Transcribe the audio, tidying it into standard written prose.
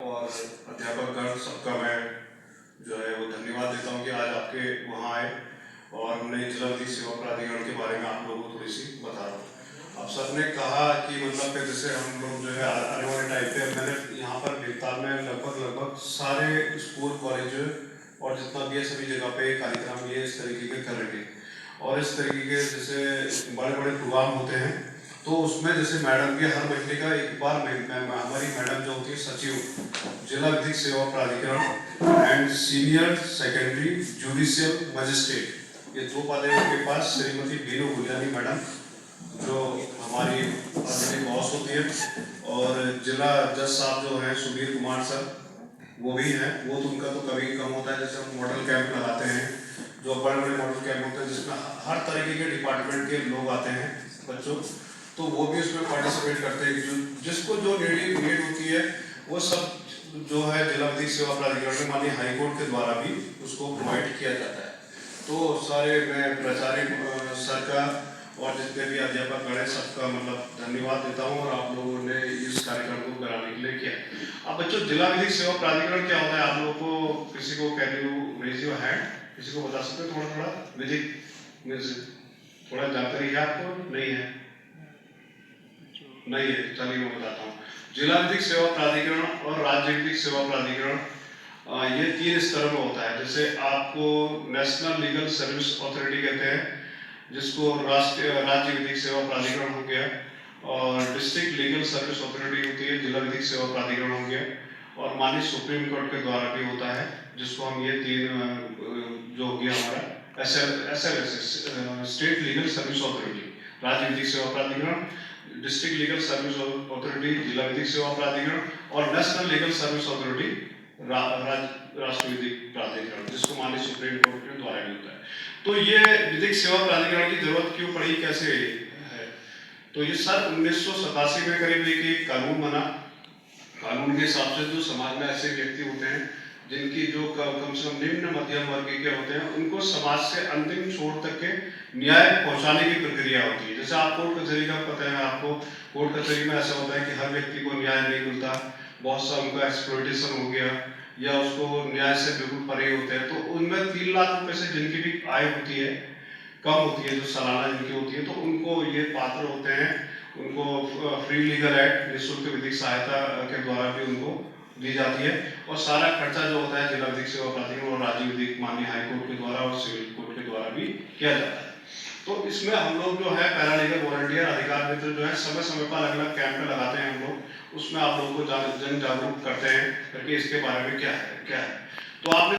और अध्यापकगण सबका मैं जो है वो धन्यवाद देता हूँ कि आज आपके वहाँ आए और मैं जिला विधिक सेवा प्राधिकरण के बारे में आप लोगों को थोड़ी सी बता रहा हूँ। अब सर ने कहा कि मतलब कि जैसे हम लोग जो है आने वाले टाइम पे मैंने यहाँ पर भीमताल में लगभग सारे स्कूल कॉलेज और जितना भी है सभी जगह पे कार्यक्रम ये इस तरीके के कर रहे हैं और इस तरीके के जैसे बड़े बड़े प्रोग्राम होते हैं तो उसमें जैसे मैडम के हर महीने का एक बार हमारी मैडम जो होती है सचिव जिला विधिक सेवा प्राधिकरण and senior secondary judicial magistrate, ये दो पद है उनके पास। श्रीमती बीनू गुलियानी मैडम जो हमारी बॉस होती है और जिला जज साहब जो हैं सुबीर कुमार सर वो भी हैं। वो तो उनका तो कभी कम होता है, जैसे हम मॉडल कैंप लगाते हैं जो बड़े बड़े मॉडल कैंप होते हैं जिसमें हर तरीके के डिपार्टमेंट के लोग आते हैं बच्चों, तो वो भी उसमें पार्टिसिपेट करते हैं कि जो जिसको जो नीड होती है वो सब जो है जिला विधिक सेवा प्राधिकरण में माननीय हाईकोर्ट के द्वारा भी उसको प्रोवाइड किया जाता है। तो सारे मैं प्राचार्य सर का और जितने भी अध्यापक गण सबका मतलब धन्यवाद देता हूँ और आप लोगों ने इस कार्यक्रम को कराने के लिए किया। अब बच्चों जिला विधिक सेवा प्राधिकरण क्या होता है आप लोगों को किसी को can you raise your hand, किसी को बता सकते हो थोड़ा थोड़ा विधिक थोड़ा जानकारी है आपको? नहीं है, नहीं है, चलिए मैं बताता हूँ। जिला विधिक सेवा प्राधिकरण और राज्य विधिक सेवा प्राधिकरण ये 3 स्तर में होता है। जैसे आपको नेशनल लीगल सर्विस अथॉरिटी कहते हैं जिसको राष्ट्रीय राज्य विधिक सेवा प्राधिकरण हो गया, और डिस्ट्रिक्ट लीगल सर्विस अथॉरिटी होती है जिला विधिक सेवा प्राधिकरण हो गया, और माननीय सुप्रीम कोर्ट के द्वारा भी होता है जिसको हम ये 3 जो हो गया हमारा SLS state legal service authority, राज्य विधिक सेवा प्राधिकरण, डिस्ट्रिक्ट लीगल सर्विस अथॉरिटी जिला विधिक सेवा प्राधिकरण और नेशनल लीगल सर्विस अथॉरिटी राष्ट्रीय विधिक प्राधिकरण जिसको माननीय सुप्रीम कोर्ट के द्वारा भी होता है। तो ये विधिक सेवा प्राधिकरण की जरूरत क्यों पड़ी, कैसे है? तो ये सन 1987 में करीब एक कानून बना। कानून के हिसाब से जो समाज में ऐसे व्यक्ति होते हैं जिनकी जो कम से कम निम्न मध्यम वर्ग के होते हैं उनको समाज से अंतिम छोर तक के न्याय पहुंचाने की प्रक्रिया होती है। जैसे आप कोर्ट कचहरी का पता है आपको, कोर्ट कचहरी में ऐसा होता है कि हर व्यक्ति को न्याय नहीं मिलता, बहुत सा उनका एक्सप्लॉइटेशन हो गया या उसको न्याय से बिल्कुल परे होते हैं। तो उनमें 3 लाख रुपए से जिनकी भी आय होती है कम होती है, जो सालाना जिनकी होती है, तो उनको ये पात्र होते हैं, उनको फ्री लीगल एड निःशुल्क विधिक सहायता के द्वारा भी उनको दी जाती है और सारा खर्चा जो होता है जिला विधिक सेवा प्राधिकरण और राज्य विधिक माननीय हाईकोर्ट के द्वारा और सिविल कोर्ट के द्वारा भी किया जाता है। तो इसमें हम लोग जो है पैरालीगल वॉलंटियर अधिकार मित्र जो है समय समय पर अलग अलग कैंप लगाते हैं हम लोग, उसमें आप लोगों को जन जागरूक करते हैं करके इसके बारे में क्या है। तो आपने